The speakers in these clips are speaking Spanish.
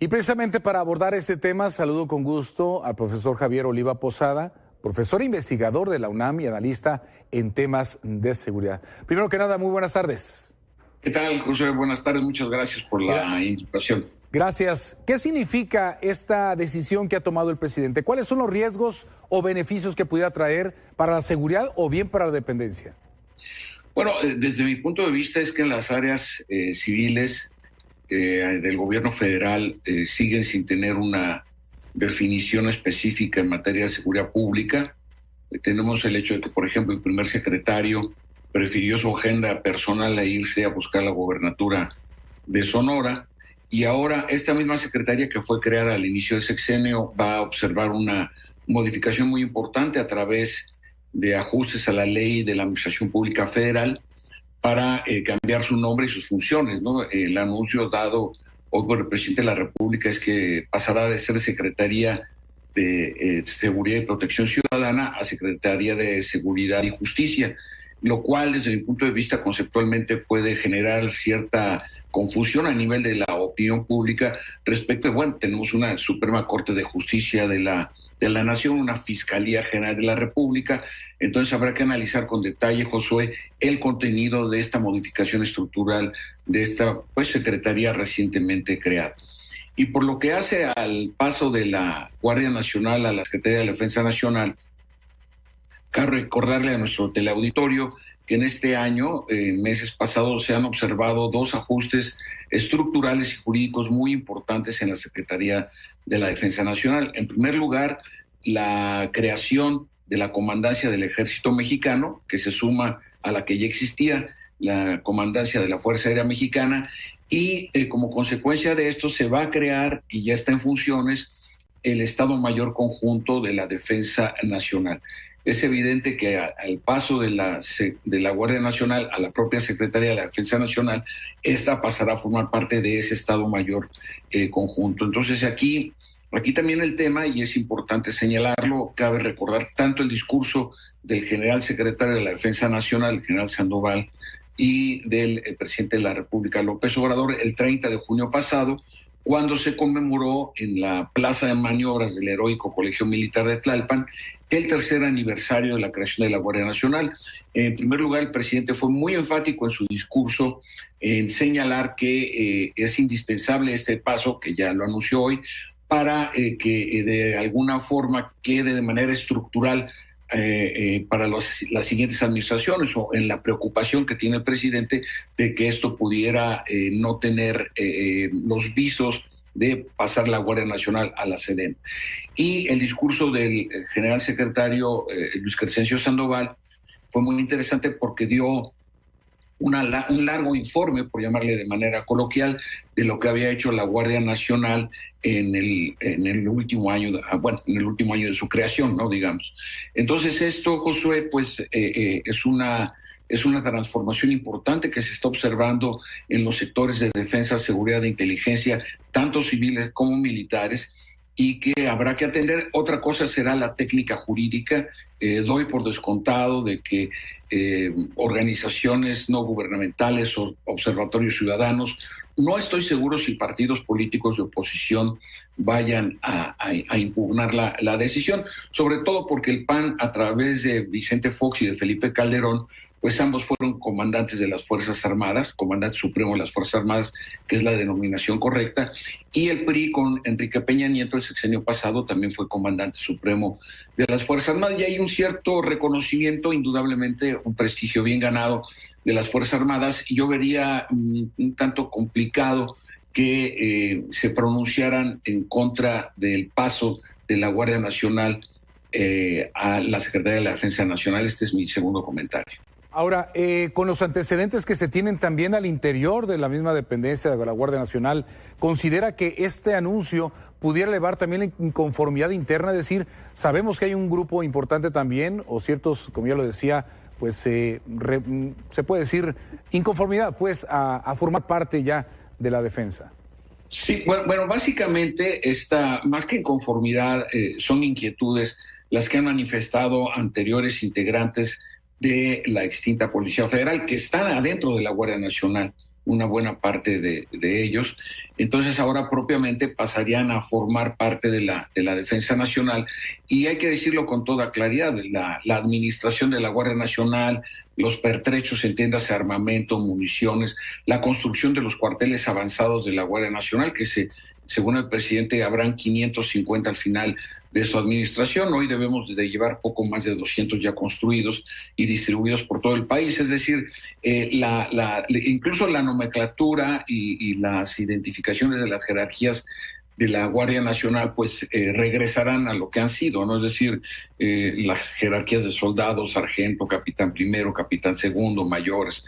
Y precisamente para abordar este tema, saludo con gusto al profesor Javier Oliva Posada, profesor investigador de la UNAM y analista en temas de seguridad. Primero que nada, muy buenas tardes. ¿Qué tal, José? Buenas tardes, muchas gracias por la invitación. Gracias. ¿Qué significa esta decisión que ha tomado el presidente? ¿Cuáles son los riesgos o beneficios que pudiera traer para la seguridad o bien para la dependencia? Bueno, desde mi punto de vista es que en las áreas civiles del gobierno federal siguen sin tener una definición específica en materia de seguridad pública. Tenemos el hecho de que, por ejemplo, el primer secretario prefirió su agenda personal a irse a buscar la gobernatura de Sonora, y ahora esta misma secretaría que fue creada al inicio del sexenio va a observar una modificación muy importante a través de ajustes a la ley de la Administración Pública Federal para cambiar su nombre y sus funciones, ¿no? El anuncio dado hoy por el presidente de la República es que pasará de ser Secretaría de Seguridad y Protección Ciudadana a Secretaría de Seguridad y Justicia, lo cual desde mi punto de vista conceptualmente puede generar cierta confusión a nivel de la opinión pública respecto, bueno, tenemos una Suprema Corte de Justicia de la Nación, una Fiscalía General de la República, entonces habrá que analizar con detalle, Josué, el contenido de esta modificación estructural de esta secretaría recientemente creada. Y por lo que hace al paso de la Guardia Nacional a la Secretaría de la Defensa Nacional, cabe recordarle a nuestro teleauditorio que en este año, meses pasados, se han observado dos ajustes estructurales y jurídicos muy importantes en la Secretaría de la Defensa Nacional. En primer lugar, la creación de la Comandancia del Ejército Mexicano, que se suma a la que ya existía, la Comandancia de la Fuerza Aérea Mexicana, y como consecuencia de esto se va a crear, y ya está en funciones, el Estado Mayor Conjunto de la Defensa Nacional. Es evidente que al paso de la Guardia Nacional a la propia Secretaría de la Defensa Nacional, esta pasará a formar parte de ese Estado Mayor Conjunto. Entonces aquí también el tema, y es importante señalarlo, cabe recordar tanto el discurso del general secretario de la Defensa Nacional, el general Sandoval, y del presidente de la República, López Obrador, el 30 de junio pasado, cuando se conmemoró en la Plaza de Maniobras del Heroico Colegio Militar de Tlalpan el tercer aniversario de la creación de la Guardia Nacional. En primer lugar, el presidente fue muy enfático en su discurso en señalar que es indispensable este paso, que ya lo anunció hoy, para que de alguna forma quede de manera estructural para las siguientes administraciones, o en la preocupación que tiene el presidente de que esto pudiera no tener los visos de pasar la Guardia Nacional a la SEDEN. Y el discurso del general secretario Luis Crescencio Sandoval fue muy interesante porque dio un largo informe, por llamarle de manera coloquial, de lo que había hecho la Guardia Nacional en el último año, en el último año de su creación, ¿no? Digamos. Entonces esto, Josué, pues es una transformación importante que se está observando en los sectores de defensa, seguridad e inteligencia, tanto civiles como militares, y que habrá que atender. Otra cosa será la técnica jurídica. Doy por descontado de que organizaciones no gubernamentales o observatorios ciudadanos, no estoy seguro si partidos políticos de oposición vayan a impugnar la decisión, sobre todo porque el PAN, a través de Vicente Fox y de Felipe Calderón, pues ambos fueron comandantes de las Fuerzas Armadas, comandante supremo de las Fuerzas Armadas, que es la denominación correcta, y el PRI con Enrique Peña Nieto el sexenio pasado también fue comandante supremo de las Fuerzas Armadas, y hay un cierto reconocimiento, indudablemente un prestigio bien ganado de las Fuerzas Armadas, y yo vería un tanto complicado que se pronunciaran en contra del paso de la Guardia Nacional a la Secretaría de la Defensa Nacional. Este es mi segundo comentario. Ahora, con los antecedentes que se tienen también al interior de la misma dependencia de la Guardia Nacional, ¿considera que este anuncio pudiera elevar también la inconformidad interna? Es decir, sabemos que hay un grupo importante también, o ciertos, como ya lo decía, pues se puede decir inconformidad, pues, a formar parte ya de la defensa. Sí, bueno, básicamente más que inconformidad, son inquietudes las que han manifestado anteriores integrantes de la extinta Policía Federal, que están adentro de la Guardia Nacional. una buena parte de ellos. Entonces ahora propiamente pasarían a formar parte de la Defensa Nacional, y hay que decirlo con toda claridad, la administración de la Guardia Nacional, los pertrechos, entiéndase armamento, municiones, la construcción de los cuarteles avanzados de la Guardia Nacional, que según el presidente habrán 550 al final de su administración. Hoy debemos de llevar poco más de 200 ya construidos y distribuidos por todo el país. Es decir, incluso la nomenclatura y las identificaciones de las jerarquías de la Guardia Nacional pues regresarán a lo que han sido, ¿no? Es decir, las jerarquías de soldados, sargento, capitán primero, capitán segundo, mayores,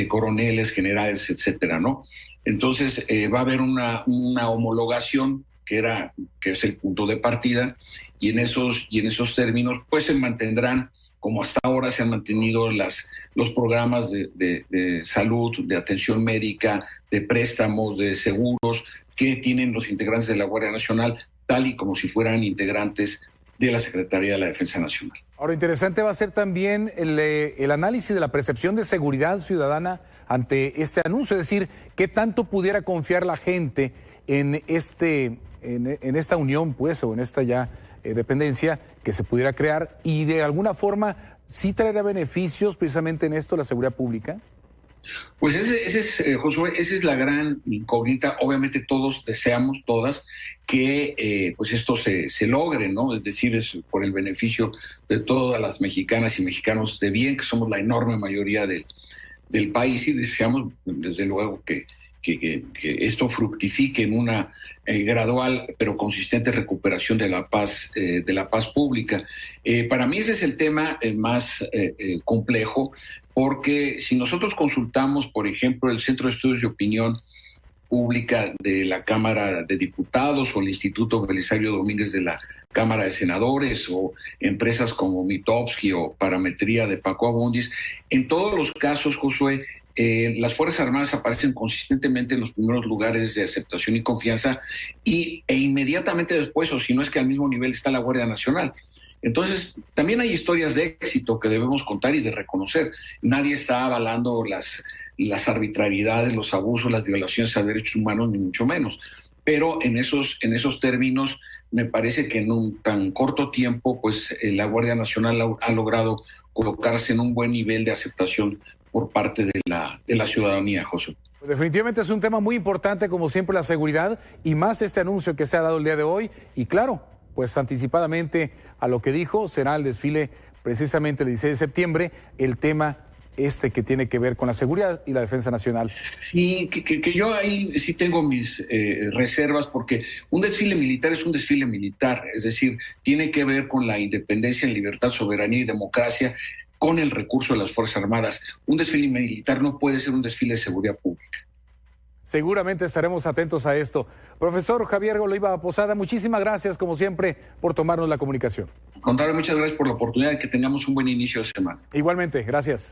coroneles, generales, etcétera, ¿no? Entonces va a haber una homologación que es el punto de partida, y en esos términos pues se mantendrán, como hasta ahora se han mantenido los programas de salud, de atención médica, de préstamos, de seguros que tienen los integrantes de la Guardia Nacional, tal y como si fueran integrantes de la Secretaría de la Defensa Nacional. Ahora, interesante va a ser también el análisis de la percepción de seguridad ciudadana ante este anuncio, es decir, qué tanto pudiera confiar la gente en esta unión, pues, o en esta ya dependencia que se pudiera crear, y de alguna forma sí traerá beneficios precisamente en esto la seguridad pública. Pues Josué, esa es la gran incógnita. Obviamente todos deseamos, todas, que pues esto se logre, ¿no? Es decir, es por el beneficio de todas las mexicanas y mexicanos de bien, que somos la enorme mayoría del país, y deseamos desde luego que esto fructifique en una gradual pero consistente recuperación de la paz pública. Para mí ese es el tema más complejo, porque si nosotros consultamos, por ejemplo, el Centro de Estudios de Opinión Pública de la Cámara de Diputados o el Instituto Belisario Domínguez de la Cámara de Senadores o empresas como Mitofsky o Parametría de Paco Abundis, en todos los casos, Josué, las Fuerzas Armadas aparecen consistentemente en los primeros lugares de aceptación y confianza, e inmediatamente después, o si no es que al mismo nivel, está la Guardia Nacional. Entonces, también hay historias de éxito que debemos contar y de reconocer. Nadie está avalando las arbitrariedades, los abusos, las violaciones a derechos humanos, ni mucho menos. Pero en esos términos, me parece que en un tan corto tiempo, pues la Guardia Nacional ha logrado colocarse en un buen nivel de aceptación por parte de la ciudadanía, José. Definitivamente es un tema muy importante, como siempre, la seguridad, y más este anuncio que se ha dado el día de hoy. Y claro, pues anticipadamente a lo que dijo, será el desfile precisamente el 16 de septiembre, el tema que tiene que ver con la seguridad y la defensa nacional. Sí, que yo ahí sí tengo mis reservas, porque un desfile militar es un desfile militar, es decir, tiene que ver con la independencia, libertad, soberanía y democracia, con el recurso de las Fuerzas Armadas. Un desfile militar no puede ser un desfile de seguridad pública. Seguramente estaremos atentos a esto. Profesor Javier Oliva Posada, muchísimas gracias, como siempre, por tomarnos la comunicación. Contrario, muchas gracias por la oportunidad de que tengamos un buen inicio de semana. Igualmente, gracias.